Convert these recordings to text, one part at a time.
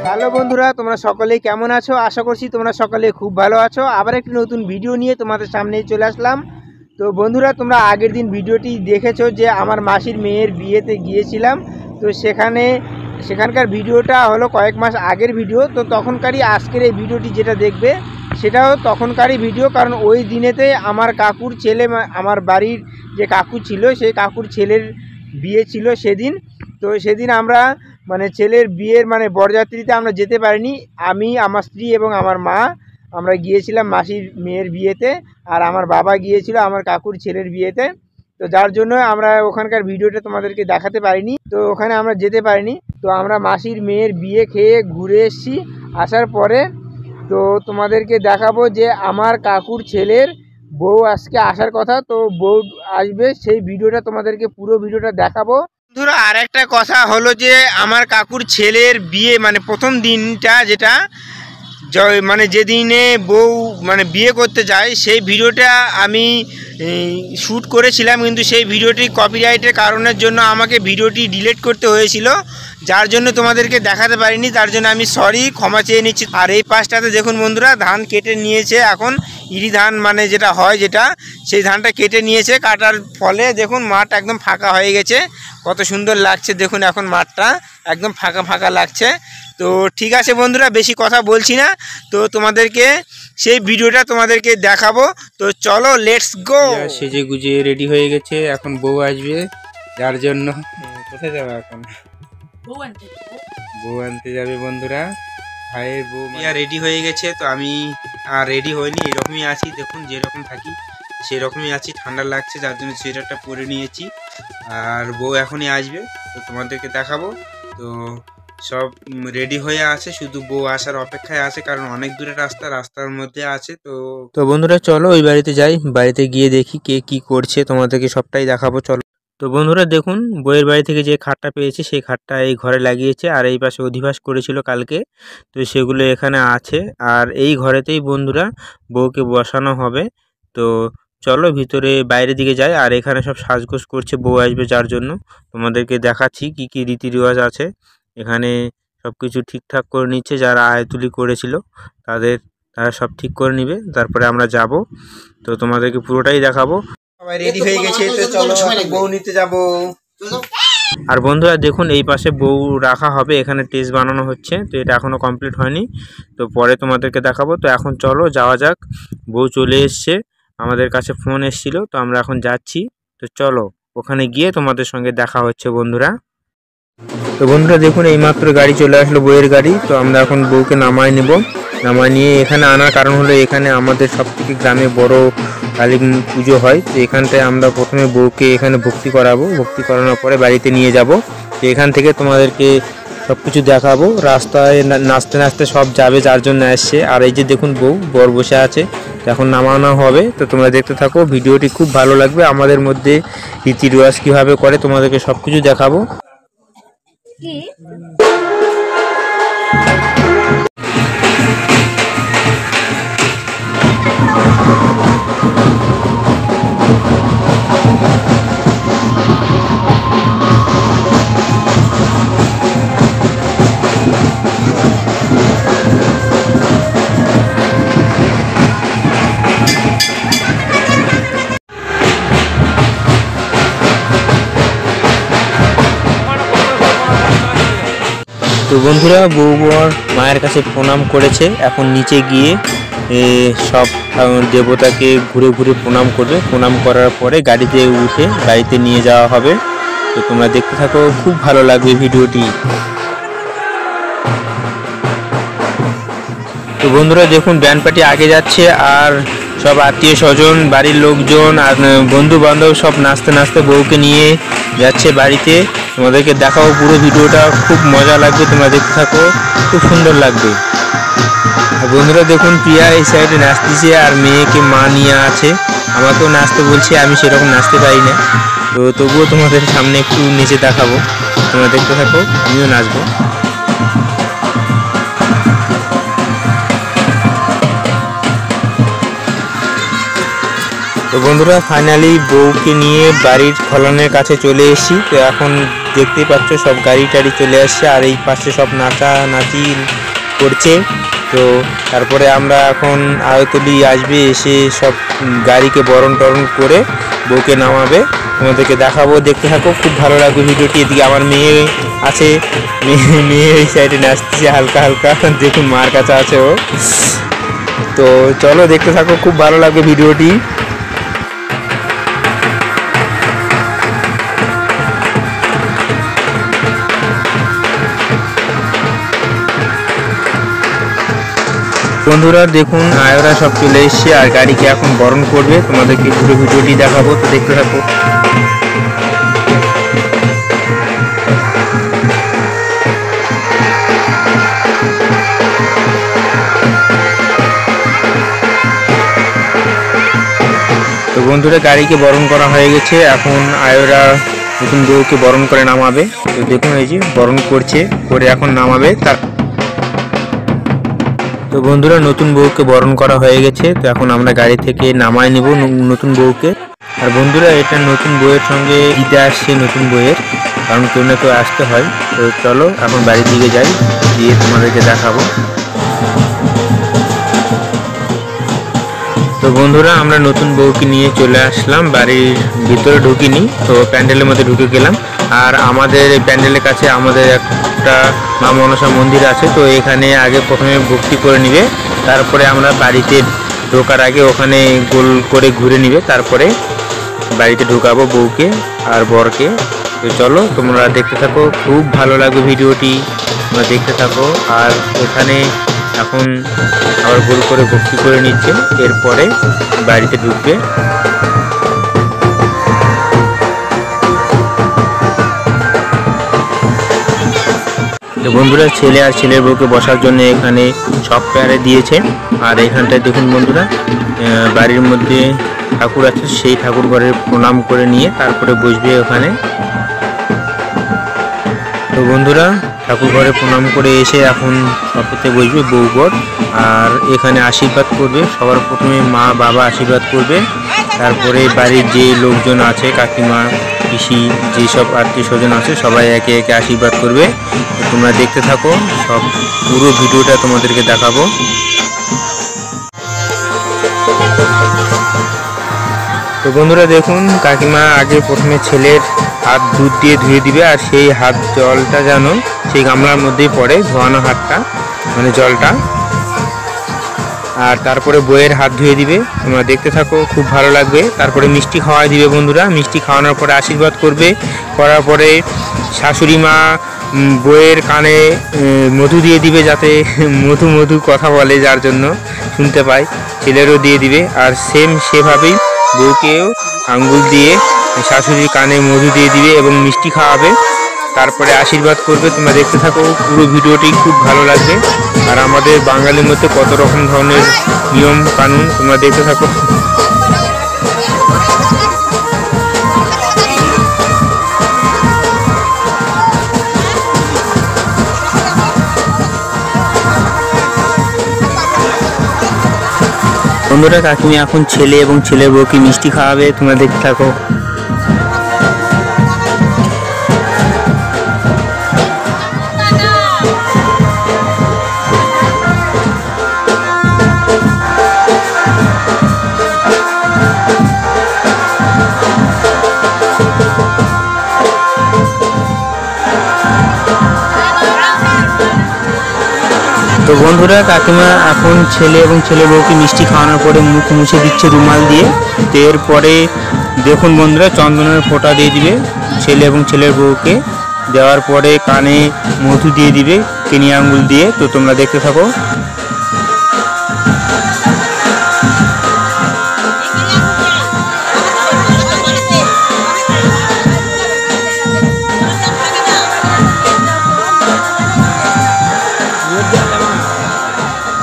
Hello বন্ধুরা, তোমরা সকলেই কেমন আছো? আশা করছি তোমরা সকলে খুব ভালো আছো। আবার একটি নতুন ভিডিও নিয়ে তোমাদের সামনে চলে আসলাম। তো বন্ধুরা, তোমরা আগের দিন ভিডিওটি দেখেছো যে আমার মাসির মেয়ের বিয়েতে গিয়েছিলাম। তো সেখানকার ভিডিওটা হলো কয়েক মাস আগের ভিডিও। তো তখনকারই আজকের এই ভিডিওটি যেটা দেখবে সেটাও তখনকারই ভিডিও, কারণ ওই দিনেতে আমার কাকুর ছেলে, আমার বাড়ির যে কাকু ছিল সেই কাকুর ছেলের বিয়ে ছিল সেদিন। তো সেদিন আমরা ছেলের বিয়ের বরযাত্রীতে আমরা যেতে পারিনি। আমি, আমার স্ত্রী এবং আমার মা আমরা গিয়েছিলাম মাসির মেয়ের বিয়েতে, আর আমার বাবা গিয়েছিল আমার কাকুর ছেলের বিয়েতে। তো যার জন্য আমরা ওখানকার ভিডিওটা তোমাদেরকে দেখাতে পারিনি, তো ওখানে আমরা যেতে পারিনি। তো আমরা মাসির মেয়ের বিয়ে খেয়ে ঘুরে এসেছি। আসার পরে তো তোমাদেরকে দেখাবো যে আমার কাকুর ছেলের বউ আজকে আসার কথা, তো বউ আসবে, সেই ভিডিওটা তোমাদেরকে পুরো ভিডিওটা দেখাবো। বন্ধুরা, আর একটা কথা হলো যে আমার কাকুর ছেলের বিয়ে প্রথম দিনটা যেটা যেদিনে বউ বিয়ে করতে যায় সেই ভিডিওটা আমি শ্যুট করেছিলাম, কিন্তু সেই ভিডিওটি কপিরাইটের কারণের জন্য আমাকে ভিডিওটি ডিলিট করতে হয়েছিল, যার জন্য তোমাদেরকে দেখাতে পারিনি। তার জন্য আমি সরি, ক্ষমা চেয়ে নিচ্ছি। আর এই পাশটাতে দেখুন বন্ধুরা, ধান কেটে নিয়েছে এখন, ইরি ধান যেটা হয় যেটা, সেই ধানটা কেটে নিয়েছে। কাটার ফলে দেখুন মাঠ একদম ফাঁকা হয়ে গেছে, কত সুন্দর লাগছে দেখুন, এখন মাঠটা একদম ফাঁকা ফাঁকা লাগছে। তো ঠিক আছে বন্ধুরা, বেশি কথা বলছি না, তো তোমাদেরকে সেই ভিডিওটা তোমাদেরকে দেখাবো। তো চলো, লেটস গো। সেজে গুজে রেডি হয়ে গেছে, এখন বউ আসবে, যার জন্য কোথায় যাবে এখন? বউ আনতে যাবে বন্ধুরা, ভাইয়ের বউ রেডি হয়ে গেছে। তো আমি আর রেডি হইনি, এরকমই আছি, দেখুন যেরকম থাকি সেরকমই আছি। ঠান্ডা লাগছে যার জন্য সোয়েটারটা পরে নিয়েছি, আর বউ এখনই আসবে, তো তোমাদেরকে দেখাবো। তো সব রেডি হয়ে আছে, শুধু বউ আসার অপেক্ষায় আছে, কারণ অনেক দূরে রাস্তার মধ্যে আছে। তো বন্ধুরা চলো ওই বাড়িতে যাই, বাড়িতে গিয়ে দেখি কে কি করছে, তোমাদেরকে সবটাই দেখাবো, চলো। তো বন্ধুরা দেখুন, বউয়ের বাড়ি থেকে যে খাটটা পেয়েছে সেই খাটটা এই ঘরে লাগিয়েছে, আর এই পাশে অধিবাস করেছিল কালকে, তো সেগুলো এখানে আছে। আর এই ঘরেতেই বন্ধুরা বউকে বসানো হবে। তো চলো ভিতরে বাইরের দিকে যাই, আর এখানে সব সাজগোজ করছে বউ আসবে যার জন্য, তোমাদেরকে দেখাচ্ছি কি কি রীতি রেওয়াজ আছে। এখানে সব কিছু ঠিকঠাক করে নিচ্ছে, যারা আয়তুলি করেছিল তারা সব ঠিক করে নিবে, তারপরে আমরা যাব। তো তোমাদেরকে পুরোটাই দেখাবো। সবাই রেডি হয়ে গেছে, তো চলো বউ নিতে যাব। আর বন্ধুরা দেখুন, এই পাশে বউ রাখা হবে, এখানে টেস্ট বানানো হচ্ছে, তো এটা এখনো কমপ্লিট হয়নি, তো পরে তোমাদেরকে দেখাবো। তো এখন চলো যাওয়া যাক, বউ চলে এসছে, আমাদের কাছে ফোন এসেছিল, তো আমরা এখন যাচ্ছি। তো চলো ওখানে গিয়ে তোমাদের সঙ্গে দেখা হচ্ছে বন্ধুরা। তো বন্ধুরা দেখুন, এইমাত্র গাড়ি চলে আসলো, বউয়ের গাড়ি। তো আমরা এখন বউকে নামায় নেব, নামায় নিয়ে এখানে আনার কারণ হলো এখানে আমাদের সবথেকে গ্রামে বড় কালী পুজো হয়। তো এখানটায় আমরা প্রথমে বউকে এখানে ভক্তি করাবো, ভক্তি করানোর পরে বাড়িতে নিয়ে যাব। তো এখান থেকে তোমাদেরকে সব কিছু দেখাবো, রাস্তায় নাচতে নাচতে সব যাবে যার জন্য আসছে। আর এই যে দেখুন বর বসে আছে, এখন নামানো হবে। তো তোমরা দেখতে থাকো, ভিডিওটি খুব ভালো লাগবে। আমাদের মধ্যে রীতি রেওয়াজ কীভাবে করে তোমাদেরকে সব কিছু দেখাবো। তো বন্ধুরা, বউ বর মায়ের কাছে প্রণাম করেছে, এখন নিচে গিয়ে সব দেবতাকে ঘুরে ঘুরে প্রণাম করবে। প্রণাম করার পরে গাড়িতে উঠে বাড়িতে নিয়ে যাওয়া হবে। তো তোমরা দেখতে থাকো, খুব ভালো লাগবে ভিডিওটি। তো বন্ধুরা দেখুন, ব্যান্ড পার্টি আগে যাচ্ছে, আর সব আত্মীয় স্বজন, বাড়ির লোকজন আর বন্ধু বান্ধব সব নাচতে নাচতে বউকে নিয়ে যাচ্ছে বাড়িতে। তোমাদেরকে দেখাও পুরো ভিডিওটা, খুব মজা লাগবে, তোমরা দেখতে থাকো, খুব সুন্দর লাগবে। বন্ধুরা দেখুন, প্রিয়া এই সাইডে নাচতেছে, আর মেয়েকে মা নিয়ে আছে, আমাকেও নাচতে বলছে, আমি সেরকম নাচতে পারি না, তো তবুও তোমাদের সামনে একটু নেচে দেখাবো, তোমরা দেখতে থাকো, আমিও নাচবো। তো বন্ধুরা ফাইনালি বউকে নিয়ে বাড়ির খলনের কাছে চলে এসেছি। তো এখন দেখতেই পাচ্ছ সব গাড়ি টাড়ি চলে আসছে আর এই পাশে সব নাচানাচি করছে। তো তারপরে আমরা এখন আয়তলি আসবে, এসে সব গাড়িকে বরণ টরণ করে বউকে নামাবে, তোমাদেরকে দেখাবো, দেখতে থাকো, খুব ভালো লাগবে ভিডিওটি। এদিকে আমার মেয়ে আছে, মেয়ে এই সাইডে নাচতেছে হালকা হালকা, দেখুন মার কাছে আছে ও। তো চলো দেখতে থাকো, খুব ভালো লাগবে ভিডিওটি। বন্ধুরা দেখুন আয়োরা সব চলে এসছে আর গাড়িকে এখন বরণ করবে, তোমাদেরকে পুরো ভিডিওটি দেখাবো, তো দেখতে থাকো। তো বন্ধুরা গাড়িকে বরণ করা হয়ে গেছে, এখন আয়োরা নতুন বউকে বরণ করে নামাবে। তো দেখুন এই যে বরণ করছে, করে এখন নামাবে। তো বন্ধুরা নতুন বউকে বরণ করা হয়ে গেছে, তো এখন আমরা গাড়ি থেকে নামায় নেব নতুন বউকে। আর বন্ধুরা এটা নতুন বউয়ের সঙ্গে দিতে আসছে নতুন বউয়ের, কারণ কেউ না কেউ আসতে হয়। তো চলো এখন বাড়ির দিকে যাই, গিয়ে তোমাদেরকে দেখাবো। তো বন্ধুরা আমরা নতুন বউকে নিয়ে চলে আসলাম, বাড়ির ভিতরে ঢুকিনি, তো প্যান্ডেলের মধ্যে ঢুকে গেলাম। আর আমাদের এই প্যান্ডেলের কাছে আমাদের একটা মা মনসা মন্দির আছে, তো এখানে আগে প্রথমে ভক্তি করে নিবে, তারপরে আমরা বাড়িতে ঢোকার আগে ওখানে গোল করে ঘুরে নিবে, তারপরে বাড়িতে ঢুকাবো বউকে আর বরকে। তো চলো তোমরা দেখতে থাকো, খুব ভালো লাগবে ভিডিওটি, তোমরা দেখতে থাকো। আর এখানে এখন আবার গোল করে ভক্তি করে নিচ্ছে, এরপরে বাড়িতে ঢুকবে। তো বন্ধুরা ছেলে আর ছেলের বউকে বসার জন্য এখানে সব পেয়ারে দিয়েছে। আর এখানটায় দেখুন বন্ধুরা বাড়ির মধ্যে ঠাকুর আছে, সেই ঠাকুর ঘরের প্রণাম করে নিয়ে তারপরে বসবে ওখানে। তো বন্ধুরা ঠাকুর ঘরে প্রণাম করে এসে এখন সবতে বসবে বউ বর, আর এখানে আশীর্বাদ করবে। সবার প্রথমে মা বাবা আশীর্বাদ করবে, তারপরে বাড়ির যে লোকজন আছে কাকিমা পিসি যেসব আত্মীয় স্বজন আছে সবাই একে একে আশীর্বাদ করবে। তো তোমরা দেখতে থাকো, সব পুরো ভিডিওটা তোমাদেরকে দেখাবো। তো বন্ধুরা দেখুন কাকিমা আগে প্রথমে ছেলের হাত দুধ দিয়ে ধুয়ে দিবে, আর সেই হাত জলটা যেন সেই গামলার মধ্যেই পড়ে, ধোয়ানো হাতটা মানে জলটা। আর তারপরে বইয়ের হাত ধুয়ে দিবে, তোমরা দেখতে থাকো, খুব ভালো লাগবে। তারপরে মিষ্টি খাওয়াই দিবে বন্ধুরা, মিষ্টি খাওয়ানোর পরে আশীর্বাদ করবে। করার পরে শাশুড়ি মা বইয়ের কানে মধু দিয়ে দিবে, যাতে মধু মধু কথা বলে, যার জন্য শুনতে পায়, ছেলেরও দিয়ে দিবে। আর সেভাবেই বউকেও আঙ্গুল দিয়ে শাশুড়ির কানে মধু দিয়ে দিবে এবং মিষ্টি খাওয়াবে, তারপরে আশীর্বাদ করবে। তোমরা দেখতে থাকো, পুরো ভিডিওটি খুব ভালো লাগবে। আর আমাদের বাঙালির মধ্যে কত রকম ধরনের নিয়ম কানুন, তোমরা দেখতে থাকো। বন্ধুরা কাকিমি এখন ছেলে এবং ছেলের বউকে মিষ্টি খাওয়াবে, তোমরা দেখতে থাকো। তো বন্ধুরা কাকিমা এখন ছেলে এবং ছেলে বউকে মিষ্টি খাওয়ানোর পরে মুখ মুছে দিচ্ছে রুমাল দিয়ে। তো এরপরে দেখুন বন্ধুরা চন্দনের ফোঁটা দিয়ে দিবে ছেলে এবং ছেলের বউকে, দেওয়ার পরে কানে মধু দিয়ে দিবে কিনি আঙ্গুল দিয়ে। তো তোমরা দেখতে থাকো।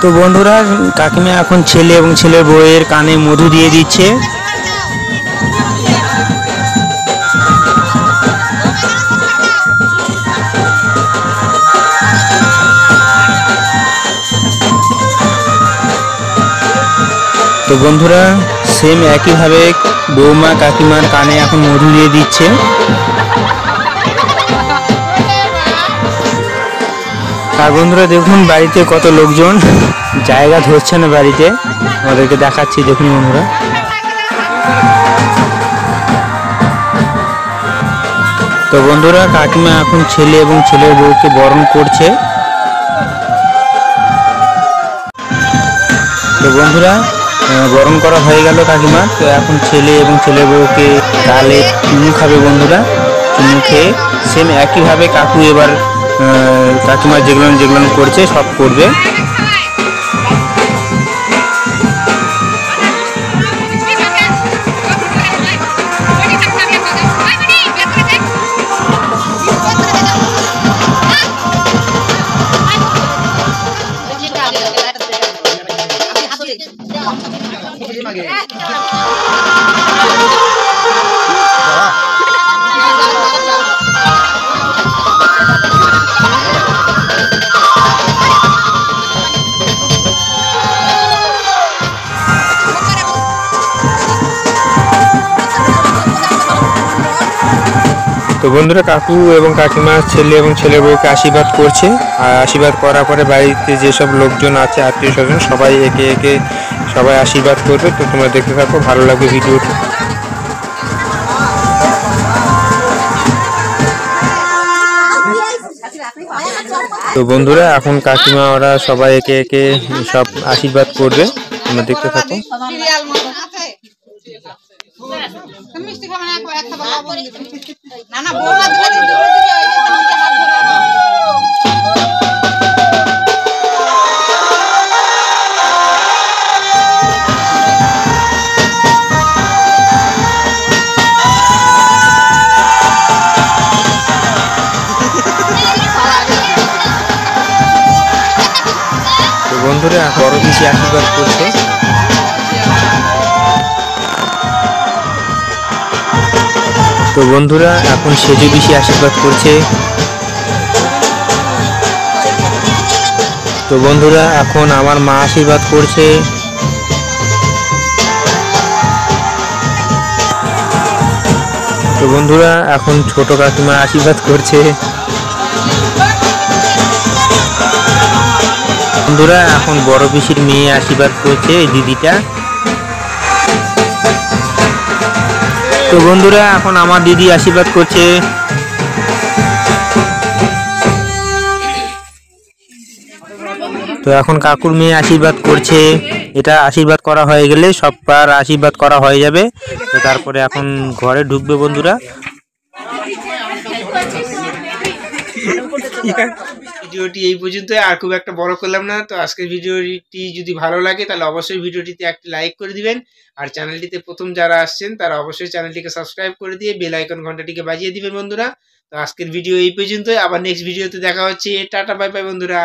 তো বন্ধুরা কাকিমা এখন ছেলে এবং ছেলের বউয়ের কানে মধু দিয়ে দিচ্ছে। তো বন্ধুরা সেম একইভাবে বৌমা কাকিমার কানে এখন মধু দিয়ে দিচ্ছে। আর বন্ধুরা দেখুন বাড়িতে কত লোকজন, জায়গা ধরছে না বাড়িতে, আমাদেরকে দেখাচ্ছি দেখুন বন্ধুরা। তো বন্ধুরা কাকিমা এখন ছেলে এবং ছেলের বউকে বরণ করছে। তো বন্ধুরা বরণ করা হয়ে গেল কাকিমা। তো এখন ছেলে এবং ছেলের বউকে গালে চুমু খাবে বন্ধুরা। চুমু খেয়ে সেম একইভাবে কাকু এবার কাকিমা যেগুলো যেগুলো করছে সব করবে। তো বন্ধুরা কাকু এবং কাকিমা ছেলে এবং ছেলের বউকে আশীর্বাদ করছে। আর আশীর্বাদ করার পরে বাড়িতে যেসব লোকজন আছে আত্মীয় স্বজন সবাই একে একে সবাই আশীর্বাদ করবে। তো তোমরা দেখতে থাকো, ভালো লাগবে ভিডিওটি। তো বন্ধুরা এখন কাকিমা ওরা সবাই একে একে সব আশীর্বাদ করবে, তোমরা দেখতে থাকো। বন্ধুরা বড় পিসি আশীর্বাদ করছে। তো বন্ধুরা এখন সেজে পিসি আশীর্বাদ করছে। তো বন্ধুরা এখন আমার মা আশীর্বাদ করছে। তো বন্ধুরা এখন ছোট কাকিমা আশীর্বাদ করছে। বন্ধুরা এখন বড় পিসির মেয়ে আশীর্বাদ করছে, এই দিদিটা। তো বন্ধুরা এখন আমার দিদি আশীর্বাদ করছে। তো এখন কাকুর মেয়ে আশীর্বাদ করছে। এটা আশীর্বাদ করা হয়ে গেলে সবার আশীর্বাদ করা হয়ে যাবে। তো তারপরে এখন ঘরে ঢুকবে বন্ধুরা। ভিডিওটি এই পর্যন্ত, আর খুব একটা বড় করলাম না। তো আজকের ভিডিওটি যদি ভালো লাগে তাহলে অবশ্যই ভিডিওটিতে একটি লাইক করে দিবেন। আর চ্যানেলটিতে প্রথম যারা আসছেন তারা অবশ্যই চ্যানেলটিকে সাবস্ক্রাইব করে দিয়ে বেল আইকন ঘন্টাটিকে বাজিয়ে দিবেন বন্ধুরা। তো আজকের ভিডিও এই পর্যন্তই, আবার নেক্সট ভিডিওতে দেখা হচ্ছে। টাটা বাই বাই বন্ধুরা।